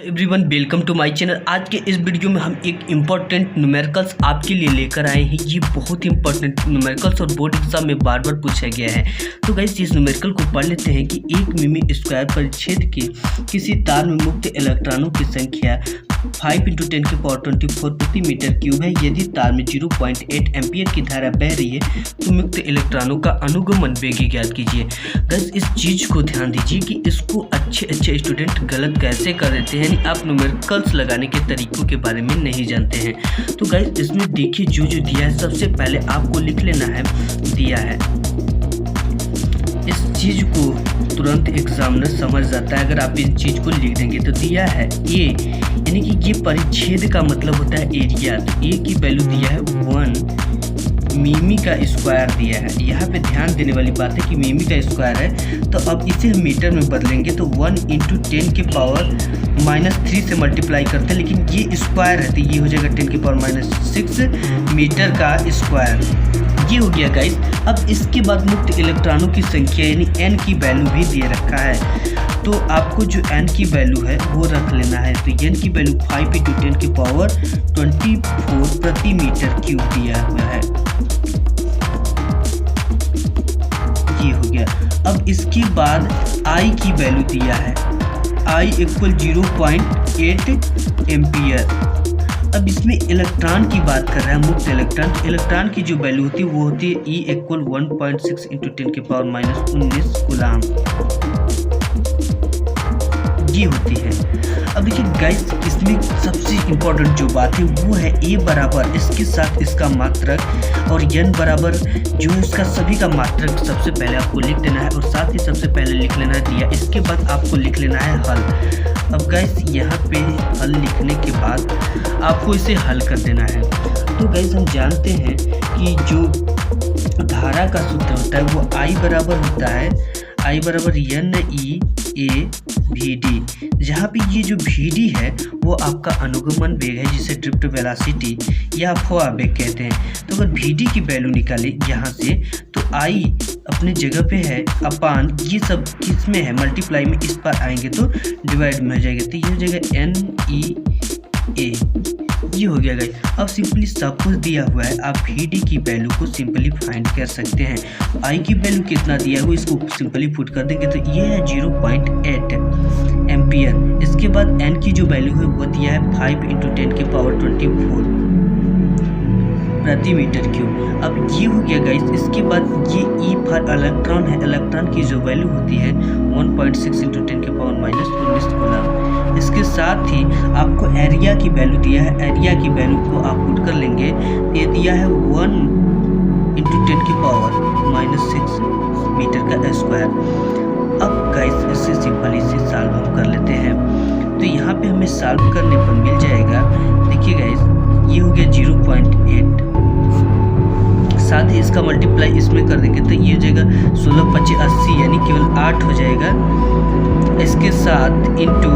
Everyone welcome to my channel. आज के इस वीडियो में हम एक इम्पॉर्टेंट न्यूमेरिकल्स आपके लिए लेकर आए हैं। ये बहुत ही इंपॉर्टेंट न्यूमेरिकल्स और बोर्ड एग्जाम में बार बार पूछा गया है। तो गाइस इस न्यूमेरिकल को पढ़ लेते हैं कि एक मिमी स्क्वायर परिच्छेद के किसी तार में मुक्त इलेक्ट्रॉनों की संख्या 5 × 10⁻24 प्रति मीटर क्यूब है। यदि तार में 0.8 एम्पियर की धारा बह रही है तो मुक्त इलेक्ट्रॉनों का अनुगमन वेग ज्ञात कीजिए। गाइस इस चीज़ को ध्यान दीजिए कि इसको अच्छे स्टूडेंट गलत कैसे कर देते हैं, यानी आप न्यूमेरिकल्स लगाने के तरीकों के बारे में नहीं जानते हैं। तो गाइस इसमें देखिए जो दिया है, सबसे पहले आपको लिख लेना है। दिया है, इस चीज़ को तुरंत एग्जामिनर समझ जाता है अगर आप इस चीज़ को लिख देंगे। तो दिया है ए, यानी कि ये परिच्छेद का मतलब होता है एरिया। तो ए की वैल्यू दिया है 1 मिमी का स्क्वायर दिया है। यहाँ पे ध्यान देने वाली बात है कि मिमी का स्क्वायर है, तो अब इसे हम मीटर में बदलेंगे तो 1 × 10⁻³ से मल्टीप्लाई करते हैं, लेकिन ये स्क्वायर है तो ये हो जाएगा 10⁻6 मीटर का स्क्वायर। ये हो गया गाइस। अब इसके बाद मुक्त इलेक्ट्रॉनों की संख्या यानी n की वैल्यू भी दे रखा है, तो आपको जो n की वैल्यू है वो रख लेना है। तो n की वैल्यू 5 × 10⁻24 प्रति मीटर क्यूब दिया हुआ है। ये हो गया। अब इसके बाद I की वैल्यू दिया है, I = 0.8 एम्पियर। अब इसमें इलेक्ट्रॉन की बात कर रहा है, मुक्त इलेक्ट्रॉन की जो वैल्यू होती है वो होती है E = 1.6 × 10⁻19 कूलम, ये होती है। अब देखिए गाइस इसमें सबसे इम्पोर्टेंट जो बात है वो है A बराबर इसके साथ इसका मात्रक और n बराबर जो है इसका सभी का मात्रक सबसे पहले आपको लिख देना है, और साथ ही सबसे पहले लिख लेना है दिया। इसके बाद आपको लिख लेना है हल। अब गाइस यहाँ पे हल लिखने के बाद आपको इसे हल कर देना है। तो गाइस हम जानते हैं कि जो धारा का सूत्र होता है वो I बराबर होता है I बराबर NE/AVD, जहाँ पे ये जो VD है वो आपका अनुगमन वेग है, जिसे ड्रिफ्ट वेलोसिटी या अफवाह वेग कहते हैं। तो अगर VD की वैल्यू निकाले यहाँ से तो I अपने जगह पे है अपान ये सब किस में है, मल्टीप्लाई में इस पर आएंगे तो डिवाइड में हो जाएगा, तो ये हो जाएगा NEA। ये हो गया गाइस। अब सिंपली सब कुछ दिया हुआ है, आप VD की वैल्यू को सिंपली फाइंड कर सकते हैं। I की वैल्यू कितना दिया है वो इसको सिंपली पुट कर देंगे तो ये है 0.8 एम्पियर। इसके बाद n की जो वैल्यू है वो दिया है 5 × 10⁻24 प्रति मीटर क्यूब। अब ये हो गया गाइस। इसके बाद ये E फॉर इलेक्ट्रॉन है, इलेक्ट्रॉन की जो वैल्यू होती है 1.6 × 10⁻19 कूलम। इसके साथ ही आपको एरिया की वैल्यू दिया है, एरिया की वैल्यू को आप पुट कर लेंगे, ये दिया है 1 × 10⁻6 मीटर का स्क्वायर। अब गाइस इससे सिंपली से सॉल्व हम कर लेते हैं, तो यहाँ पे हमें सॉल्व करने पर मिल जाएगा। देखिए गाइस ये हो गया 0.8, साथ ही इसका मल्टीप्लाई इसमें कर देंगे तो ये हो जाएगा 16 × 25 80, यानी केवल 8 हो जाएगा। इसके साथ इंटू,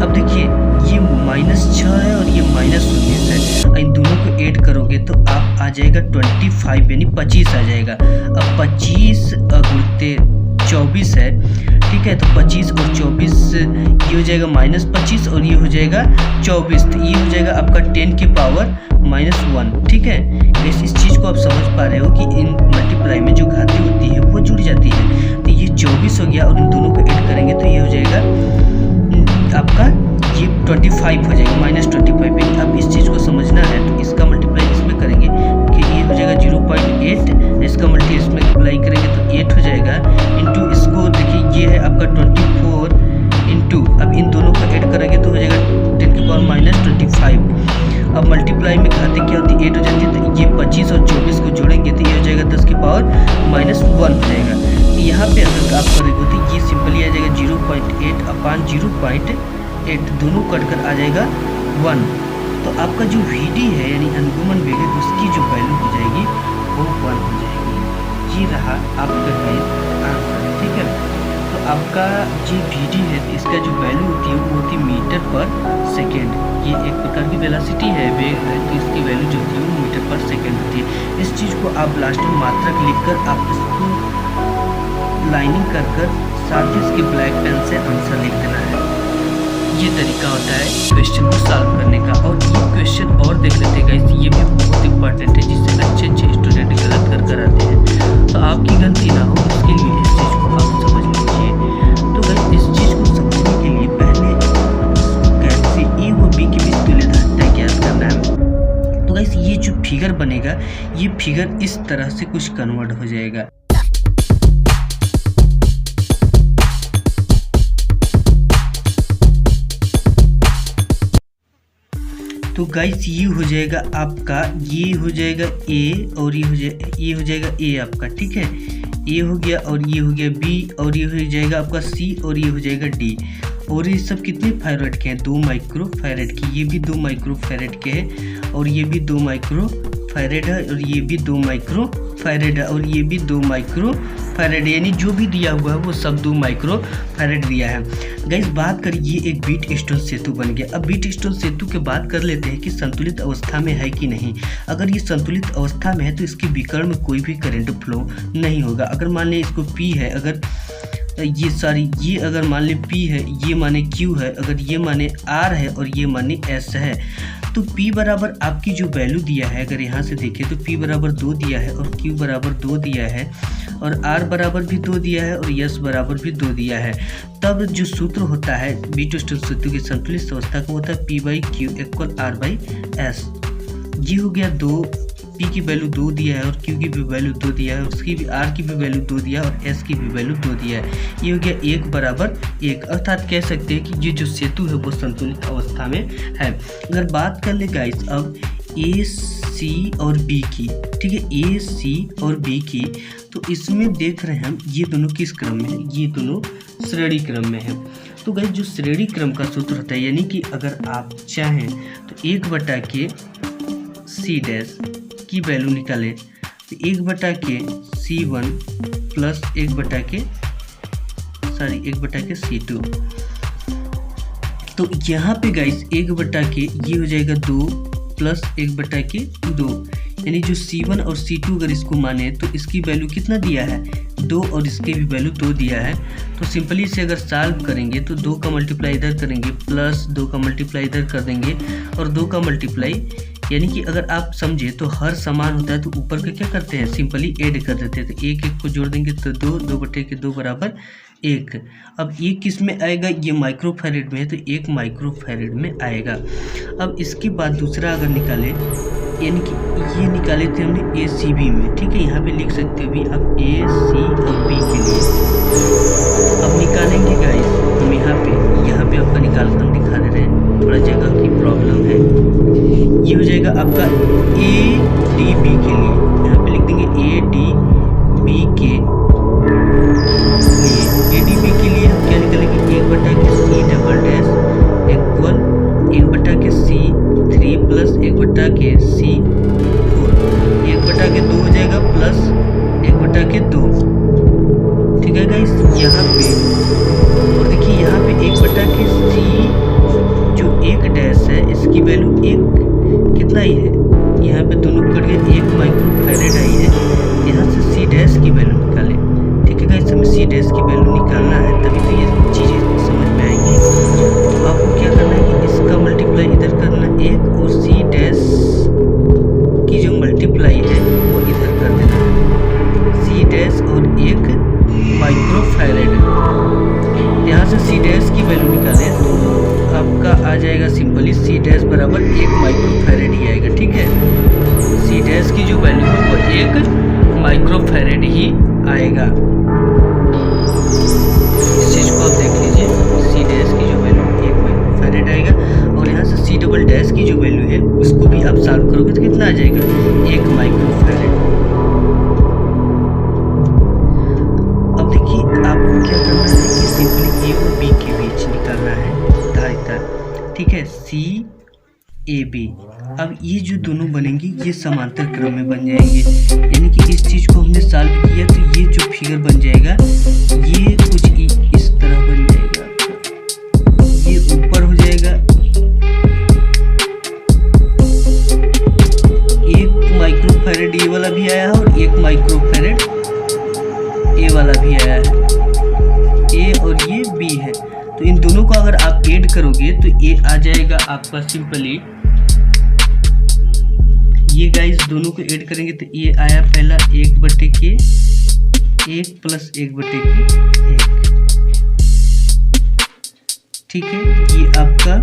अब देखिए ये -6 है और ये -19 है, इन दोनों को ऐड करोगे तो आप आ जाएगा 25 यानी 25 आ जाएगा। अब 25 × 24 है, ठीक है, तो 25 और 24 ये हो जाएगा -25 और ये हो जाएगा 24, तो ये हो जाएगा आपका 10⁻1, ठीक है। इस चीज़ को आप समझ पा रहे हो कि इन मल्टीप्लाई में जो घाती होती है वो जुड़ जाती है, तो ये 24 हो गया और इन दोनों को ऐड करेंगे तो ये हो जाएगा आपका ये 25 हो जाएगा, -25। अब इस चीज़ को समझना है तो इसका मल्टीप्लाई इसमें करेंगे कि ये हो जाएगा 0.8, इसका मल्टी इसमें अप्लाई करेंगे तो 8 हो जाएगा, इंटू इसको देखिए ये है आपका 24 इंटू, अब इन दोनों को ऐड करेंगे तो हो जाएगा 10⁻25। अब मल्टीप्लाई में घाते क्या होती है 8 हो जाती है, तो ये 25 और 24 को जोड़ेंगे तो ये हो जाएगा 10⁻1 हो जाएगा। तो यहाँ पे अगर आप करेंगे तो ये सिंपली आ जाएगा 0.8/0.8, दोनों कट कर आ जाएगा 1। तो आपका जो VD है यानी अनुगमन वेग है उसकी जो वैल्यू हो जाएगी वो 1 हो जाएगी। ये रहा आपका आंसर, ठीक है। तो आपका जो VD है इसका जो वैल्यू होती है वो होती है मीटर पर सेकेंड। ये एक प्रकार की वेलोसिटी है, वेग है, तो इसकी वैल्यू जो होती है वो मीटर पर सेकेंड होती है। इस चीज़ को आप लास्ट में मात्रक लिखकर आप इसको लाइनिंग कर साथ ही इसके ब्लैक पेन से आंसर लिख देना है। ये तरीका होता है क्वेश्चन को सॉल्व करने का। और ये क्वेश्चन और देख लेते हैं गाइस, ये भी बहुत इंपॉर्टेंट है, जिससे अच्छे स्टूडेंट गलत कर आते हैं। तो आपकी गलती ना हो इसके लिए इस चीज़ को आप समझ लीजिए। तो गाइस इस चीज़ को समझने के लिए पहले कैसे ए व बी के बीच तुल्यता ज्ञात करना है। तो गाइस ये जो फिगर बनेगा, ये फिगर इस तरह से कुछ कन्वर्ट हो जाएगा। तो गाइस ये हो जाएगा आपका, ये हो जाएगा ए और ये हो जाएगा ए आपका, ठीक है। ए हो गया और ये हो गया बी और ये हो जाएगा आपका सी और ये हो जाएगा डी। और ये सब कितने फैरेड के हैं? 2 माइक्रो फैरेड की। ये भी 2 माइक्रो फैरेड के हैं और ये भी 2 माइक्रो फैरेड है और ये भी 2 माइक्रो फैरेड है और ये भी 2 माइक्रो फैरेड, यानी जो भी दिया हुआ है वो सब 2 माइक्रो फैरेड दिया है। गाइस बात करिए, ये एक व्हीटस्टोन सेतु बन गया। अब व्हीटस्टोन सेतु के बात कर लेते हैं कि संतुलित अवस्था में है कि नहीं। अगर ये संतुलित अवस्था में है तो इसके विकर्ण में कोई भी करंट फ्लो नहीं होगा। अगर मान लें इसको P है, अगर ये अगर मान लें P है, ये माने Q है, अगर ये माने R है और ये माने S है, तो P बराबर आपकी जो वैल्यू दिया है, अगर यहाँ से देखें तो P बराबर 2 दिया है और Q बराबर 2 दिया है और R बराबर भी 2 दिया है और S बराबर भी 2 दिया है। तब जो सूत्र होता है व्हीटस्टोन सेतु की संतुलित अवस्था का होता है P/Q = R/S। ये हो गया 2, P की वैल्यू 2 दिया है और Q की भी वैल्यू 2 दिया है, उसकी भी R की भी वैल्यू 2 दिया है और S की भी वैल्यू 2 दिया है। ये हो गया 1 बराबर 1, अर्थात कह सकते हैं कि ये जो सेतु है वो संतुलित अवस्था में है। अगर बात कर ले गाइस अब A, C और B की, ठीक है, A, C और B की, तो इसमें देख रहे हैं हम ये दोनों किस क्रम में है? ये दोनों श्रेणी क्रम में है। तो गाइस जो श्रेणी क्रम का सूत्र होता है, यानी कि अगर आप चाहें तो 1/के C' की वैल्यू निकाले तो 1/के C1 प्लस 1/के C2। तो यहाँ पे गाइस 1/के ये हो जाएगा 2 प्लस 1/के 2, यानी जो C1 और C2 अगर इसको माने तो इसकी वैल्यू कितना दिया है? 2 और इसके भी वैल्यू 2 दिया है। तो सिंपली इसे अगर सॉल्व करेंगे तो 2 का मल्टीप्लाई इधर करेंगे प्लस 2 का मल्टीप्लाई इधर कर देंगे और 2 का मल्टीप्लाई, यानी कि अगर आप समझे तो हर समान होता है तो ऊपर का क्या करते हैं, सिंपली ऐड कर देते हैं। तो 1 1 को जोड़ देंगे तो 2, 2/के 2 बराबर 1। अब ये किस में आएगा? ये माइक्रो फैरेड में है तो 1 माइक्रो फैरेड में आएगा। अब इसके बाद दूसरा अगर निकाले, यानी कि ये निकाले थे हमने ACB में, ठीक है, यहाँ पे लिख सकते हो भी आप A, C और B के लिए। अब निकालेंगे गाइस हम यहाँ पे आपका निकाल कर दिखा दे रहे हैं, थोड़ा जगह की प्रॉब्लम है। ये हो जाएगा आपका ADB के लिए, यहाँ पे लिख देंगे ADB के लिए। ADB के लिए हम क्या निकालेंगे? 1/के C" इक्वल 1/के C3 प्लस 1/के C4, 1/के 2 हो जाएगा प्लस 1/के 2, ठीक है गाइस यहाँ पे। और देखिए यहाँ पे 1/के C जो 1' है इसकी वैल्यू 1 कितना ही है, यहाँ पे दोनों कट गए, 1 माइक्रो फैरेड आई है। यहाँ से C' की वैल्यू निकाले, ठीक है गाइस, हमें C' की वैल्यू निकालना है तभी तो ये चीज़ें समझ में आएंगी। तो आपको क्या करना है कि इसका मल्टीप्लाई इधर करना, 1 और C' की जो मल्टीप्लाई है वो इधर कर देना, C' और 1 माइक्रो फैरेड। यहाँ से C' की वैल्यू निकाले तो आपका आ जाएगा सिंपली C' बराबर 1 माइक्रो फैरेड ही आएगा, ठीक है। C' की जो वैल्यू है वो 1 माइक्रो फैरेड ही आएगा। इस चीज़ को आप देख लीजिए, C' की जो वैल्यू 1 माइक्रो फैरेड आएगा और यहाँ से C" की जो वैल्यू है उसको भी आप सॉल्व करोगे तो कितना आ जाएगा? 1 माइक्रो फैरेड। अब देखिए आपको क्या करना है कि सिंपली A और B के बीच निकालना है धारिता, ठीक है, CAB। अब ये जो दोनों बनेंगे ये समांतर क्रम में बन जाएंगे, यानी कि इस चीज़ को हमने सॉल्व किया तो ये जो फिगर बन जाएगा ये कुछ इस तरह बन जाएगा, ये ऊपर हो जाएगा 1 माइक्रो फैरेड ये वाला भी आया है और 1 माइक्रो फैरेड ये वाला भी आया है, A और ये B है। तो इन दोनों को अगर आप ऐड करोगे तो ये आ जाएगा आपका सिंपली, ये गाइस दोनों को ऐड करेंगे तो ये आया पहला 1/1 प्लस 1/1। ठीक है, ये आपका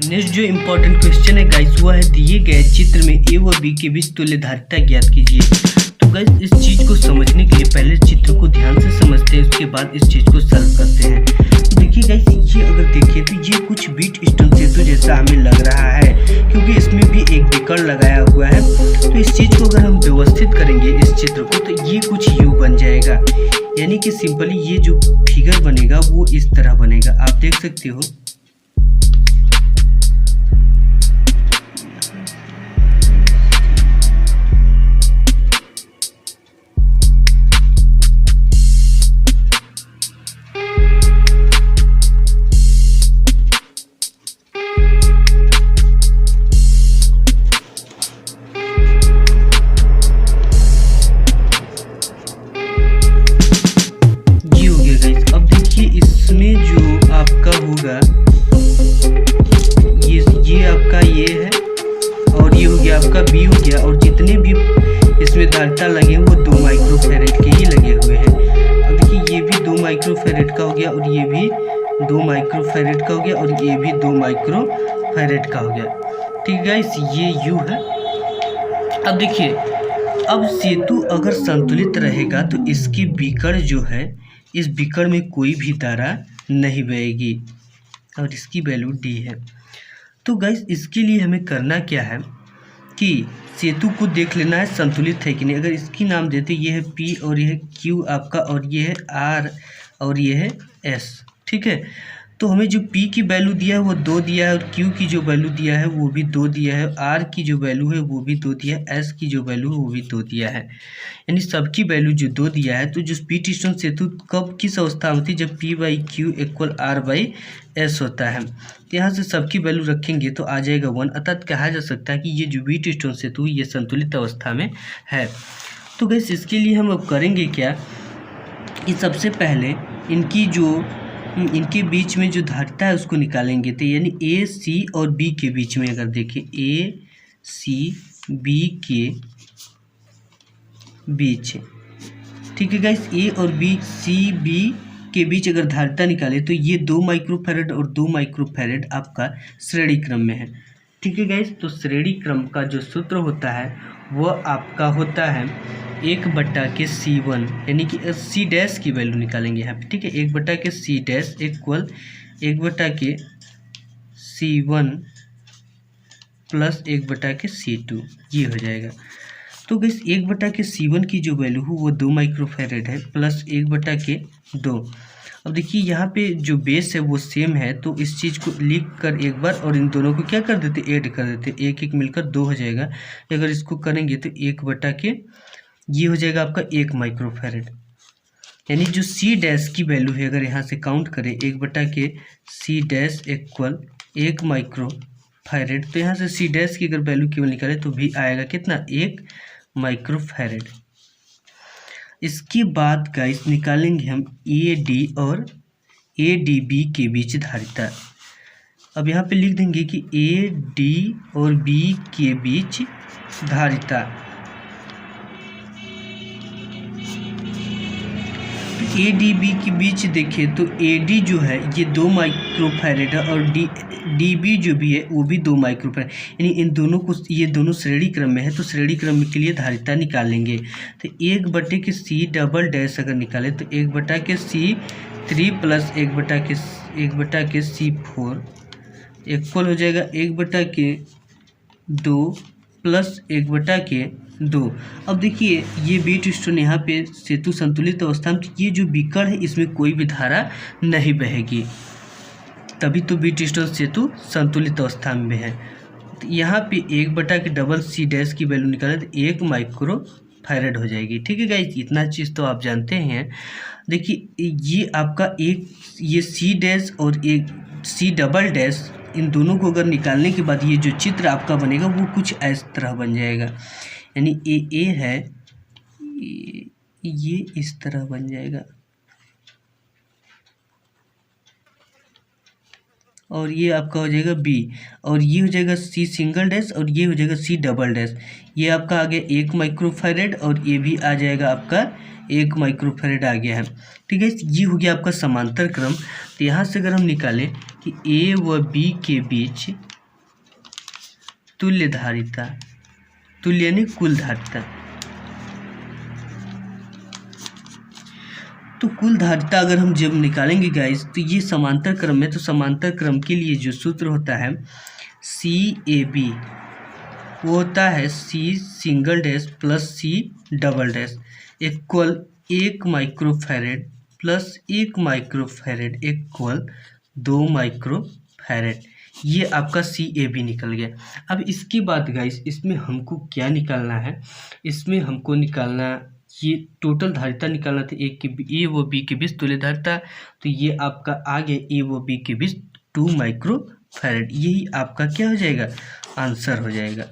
नेक्स्ट जो इम्पोर्टेंट क्वेश्चन है गाइस वो है दिए गए चित्र में ए व बी के बीच तुल्यधारिता ज्ञात कीजिए। तो गाइस इस चीज को समझने के लिए पहले चित्र को ध्यान से समझते हैं, उसके बाद इस चीज को सॉल्व करते हैं। तो देखिए गाइस, ये अगर देखिए तो ये कुछ बीट स्टोन सेतु जैसा हमें लग रहा है, क्योंकि इसमें भी एक बिकड़ लगाया हुआ है। तो इस चीज को अगर हम व्यवस्थित करेंगे इस चित्र को तो ये कुछ यू बन जाएगा, यानी कि सिंपली ये जो फिगर बनेगा वो इस तरह बनेगा, आप देख सकते हो। इसमें जो आपका होगा ये आपका ये है और ये हो गया आपका बी हो गया, और जितने भी इसमें धारिता लगे वो 2 माइक्रोफैरेड के ही लगे हुए हैं। अब देखिए ये भी 2 माइक्रोफैरेड का हो गया और ये भी 2 माइक्रोफैरेड का हो गया और ये भी 2 माइक्रोफैरेड का हो गया। ठीक है गाइस, ये यू है। अब देखिए, अब सेतु अगर संतुलित रहेगा तो इसकी बिकड़ जो है, इस बिकड़ में कोई भी धारा नहीं बहेगी और इसकी वैल्यू डी है। तो गाइस इसके लिए हमें करना क्या है कि सेतु को देख लेना है संतुलित है कि नहीं। अगर इसकी नाम देते, ये है पी और ये है क्यू आपका, और ये है आर और ये है एस। ठीक है, तो हमें जो P की वैल्यू दिया है वो 2 दिया है, और Q की जो वैल्यू दिया है वो भी 2 दिया है, R की जो वैल्यू है वो भी 2 दिया है, S की जो वैल्यू है वो भी 2 दिया है, यानी सबकी वैल्यू जो 2 दिया है। तो जो पीट स्टोन सेतु कब किस अवस्था में होती है, जब P/Q = R/S होता है। तो यहाँ से सबकी वैल्यू रखेंगे तो आ जाएगा 1, अर्थात कहा जा सकता है कि ये जो पीट स्टोन सेतु ये संतुलित अवस्था में है। तो गैस इसके लिए हम अब करेंगे क्या कि सबसे पहले इनके बीच में जो धारिता है उसको निकालेंगे। तो यानी ए सी और बी के बीच में अगर देखें, ए सी बी के बीच, ठीक है गाइस, ए और बी सी बी के बीच अगर धारिता निकाले तो ये 2 माइक्रोफैरेड और 2 माइक्रोफैरेड आपका श्रेणी क्रम में है। ठीक है गाइस, तो श्रेणी क्रम का जो सूत्र होता है वह आपका होता है 1/C1, यानी कि C डैश की वैल्यू निकालेंगे यहाँ पे। ठीक है, 1/C dash equal 1/C1 plus 1/C2, ये हो जाएगा। तो गैस 1/C1 की जो वैल्यू हो वो 2 माइक्रोफैरेड है प्लस 1/2। अब देखिए यहाँ पे जो बेस है वो सेम है, तो इस चीज़ को लिख कर एक बार और इन दोनों को क्या कर देते, ऐड कर देते, 1 मिलकर 2 हो जाएगा। अगर इसको करेंगे तो 1/, ये हो जाएगा आपका 1 माइक्रोफैरेड, यानी जो C डैश की वैल्यू है अगर यहाँ से काउंट करें 1/C डैश इक्वल 1 माइक्रोफैरेड, तो यहाँ से C डैश की अगर वैल्यू केवल निकाले तो भी आएगा कितना, 1 माइक्रोफैरेड। इसके बाद गाइस निकालेंगे हम AD और ADB के बीच धारिता। अब यहाँ पे लिख देंगे कि AD और B के बीच धारिता। ADB के बीच देखें तो AD जो है ये 2 माइक्रोफैरेड है और DB जो भी है वो भी 2 माइक्रोफैरेड, यानी इन दोनों को, ये दोनों श्रेणी क्रम में है, तो श्रेणी क्रम के लिए धारिता निकालेंगे। तो 1/C डबल डैश अगर निकाले तो 1/C3 प्लस 1/C4 इक्वल हो जाएगा 1/2 प्लस 1/2। अब देखिए ये बीट स्टोन यहाँ पे सेतु संतुलित अवस्था में, ये जो बिकड़ है इसमें कोई भी धारा नहीं बहेगी, तभी तो बीट स्टोन सेतु संतुलित अवस्था में है। तो यहाँ पे 1/C डैश की वैल्यू निकाले तो 1 माइक्रोफैरेड हो जाएगी। ठीक है गाइस, इतना चीज़ तो आप जानते हैं। देखिए ये आपका ये C डैश और एक C डबल डैश, इन दोनों को अगर निकालने के बाद ये जो चित्र आपका बनेगा वो कुछ इस तरह बन जाएगा, यानी ए है, ये इस तरह बन जाएगा। और ये आपका हो जाएगा बी, और ये हो जाएगा सी सिंगल डैश, और ये हो जाएगा सी डबल डैश। ये आपका आ गया 1 माइक्रोफैरेड, और ये भी आ जाएगा आपका 1 माइक्रोफैरेड आ गया है। ठीक है, ये हो गया आपका समांतर क्रम। तो यहाँ से अगर हम निकालें कि ए व बी के बीच तुल्य धारिता, तुल्य यानी कुल धारिता, तो कुल धारिता अगर हम जब निकालेंगे गाइस, तो ये समांतर क्रम है, तो समांतर क्रम के लिए जो सूत्र होता है सी ए बी, वो होता है c single dash plus c double dash equal 1 microfarad plus 1 microfarad equal 2 microfarad. ये आपका सी ए बी निकल गया। अब इसके बाद गाइस इसमें हमको क्या निकालना है, इसमें हमको निकालना ये टोटल धारिता निकालना था ए व बी के बीच तुल्य धारिता। तो ये आपका आ गया ए व बी के बीच 2 माइक्रोफैरेड। यही आपका क्या हो जाएगा, आंसर हो जाएगा।